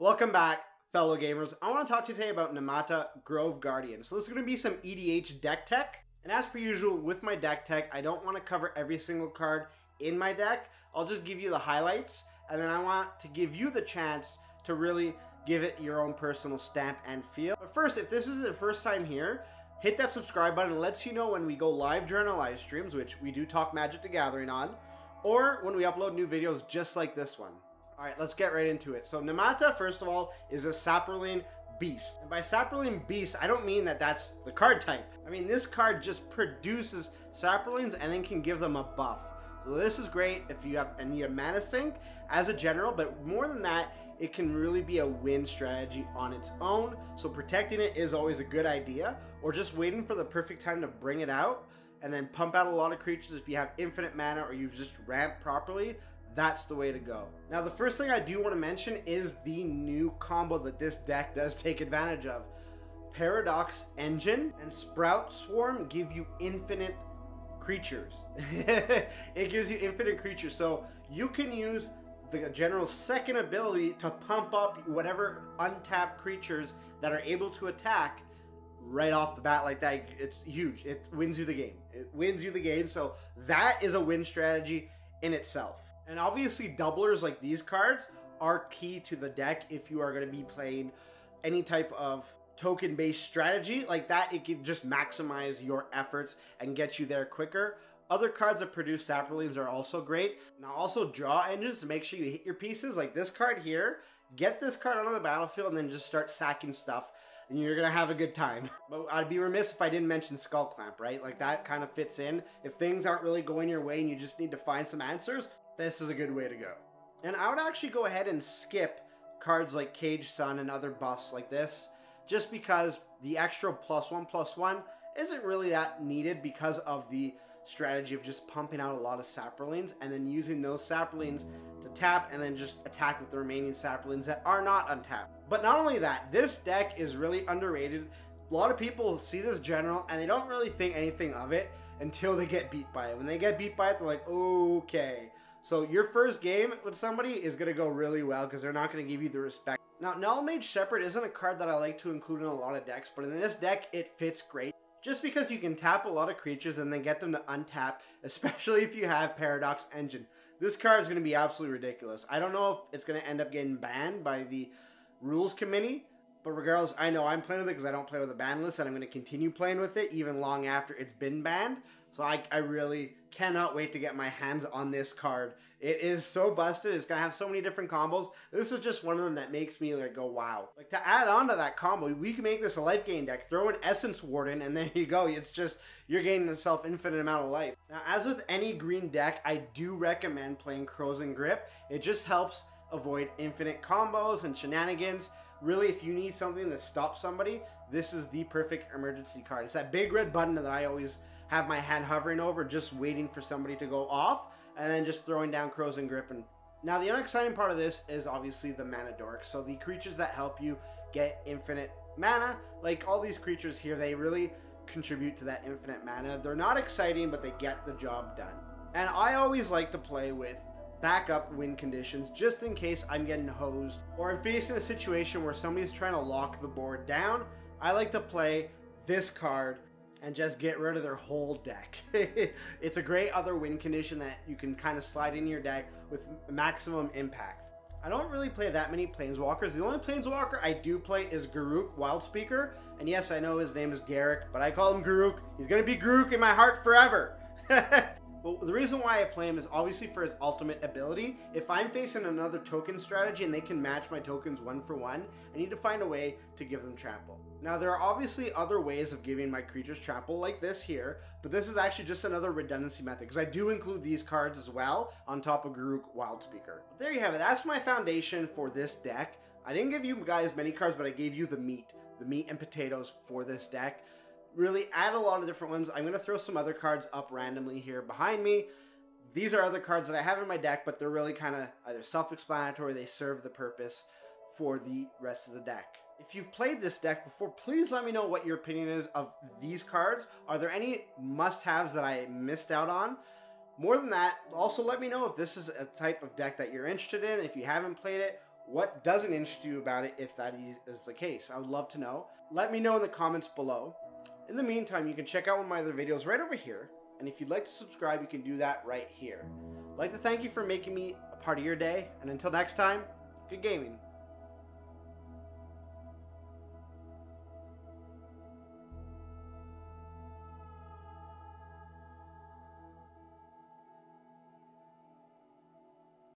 Welcome back, fellow gamers. I want to talk to you today about Nemata Grove Guardian. So this is going to be some EDH deck tech. And as per usual with my deck tech, I don't want to cover every single card in my deck. I'll just give you the highlights. And then I want to give you the chance to really give it your own personal stamp and feel. But first, if this is the first time here, hit that subscribe button. It lets you know when we go live during our live streams, which we do talk Magic the Gathering on, or when we upload new videos just like this one. Alright, let's get right into it. So Nemata, first of all, is a Saproling Beast. And by Saproling Beast, I don't mean that that's the card type. I mean, this card just produces Saprolings and then can give them a buff. So this is great if you need a mana sink as a general, but more than that, it can really be a win strategy on its own. So protecting it is always a good idea, or just waiting for the perfect time to bring it out and then pump out a lot of creatures if you have infinite mana or you just ramp properly. That's the way to go. Now, the first thing I do want to mention is the new combo that this deck does take advantage of. Paradox Engine and Sprout Swarm give you infinite creatures. It gives you infinite creatures, so you can use the general's second ability to pump up whatever untapped creatures that are able to attack right off the bat like that. It's huge. It wins you the game. It wins you the game, so that is a win strategy in itself. And obviously doublers like these cards are key to the deck if you are going to be playing any type of token-based strategy like that. It can just maximize your efforts and get you there quicker. Other cards that produce Saprolings are also great. Now also draw engines to make sure you hit your pieces, like this card here. Get this card onto the battlefield and then just start sacking stuff, and you're going to have a good time. But I'd be remiss if I didn't mention Skull Clamp, right? Like that kind of fits in. If things aren't really going your way and you just need to find some answers, this is a good way to go. And I would actually go ahead and skip cards like Cage Sun and other buffs like this, just because the extra +1/+1 isn't really that needed because of the strategy of just pumping out a lot of Saprolings and then using those Saprolings to tap and then just attack with the remaining Saprolings that are not untapped. But not only that, this deck is really underrated. A lot of people see this general and they don't really think anything of it until they get beat by it. When they get beat by it, they're like, okay. So your first game with somebody is going to go really well because they're not going to give you the respect. Now, Null Mage Shepherd isn't a card that I like to include in a lot of decks, but in this deck, it fits great. Just because you can tap a lot of creatures and then get them to untap, especially if you have Paradox Engine. This card is going to be absolutely ridiculous. I don't know if it's going to end up getting banned by the Rules Committee, but regardless, I know I'm playing with it because I don't play with a ban list, and I'm going to continue playing with it even long after it's been banned. So I really cannot wait to get my hands on this card. It is so busted. It's going to have so many different combos. This is just one of them that makes me like go, wow. Like to add on to that combo, we can make this a life gain deck. Throw an Essence Warden and there you go. It's just, you're gaining yourself infinite amount of life. Now, as with any green deck, I do recommend playing Crows and Grip. It just helps avoid infinite combos and shenanigans. Really, if you need something to stop somebody, this is the perfect emergency card. It's that big red button that I always have my hand hovering over, just waiting for somebody to go off, and then just throwing down Crows and Grip. And now the unexciting part of this is obviously the mana dork. So the creatures that help you get infinite mana, like all these creatures here, they really contribute to that infinite mana. They're not exciting, but they get the job done. And I always like to play with backup win conditions just in case I'm getting hosed or I'm facing a situation where somebody's trying to lock the board down. I like to play this card and just get rid of their whole deck. It's a great other win condition that you can kind of slide in your deck with maximum impact. I don't really play that many Planeswalkers. The only Planeswalker I do play is Garruk Wildspeaker. And yes, I know his name is Garruk, but I call him Garruk. He's gonna be Garruk in my heart forever. Well, the reason why I play him is obviously for his ultimate ability. If I'm facing another token strategy and they can match my tokens 1-for-1, I need to find a way to give them trample. Now, there are obviously other ways of giving my creatures trample like this here, but this is actually just another redundancy method because I do include these cards as well on top of Garruk Wildspeaker. There you have it. That's my foundation for this deck. I didn't give you guys many cards, but I gave you the meat and potatoes for this deck. Really add a lot of different ones. I'm going to throw some other cards up randomly here behind me. These are other cards that I have in my deck, but they're really kind of either self-explanatory, they serve the purpose for the rest of the deck. If you've played this deck before, please let me know what your opinion is of these cards. Are there any must-haves that I missed out on? More than that, also let me know if this is a type of deck that you're interested in, if you haven't played it, what doesn't interest you about it if that is the case. I would love to know. Let me know in the comments below. In the meantime, you can check out one of my other videos right over here. And if you'd like to subscribe, you can do that right here. I'd like to thank you for making me a part of your day. And until next time, good gaming.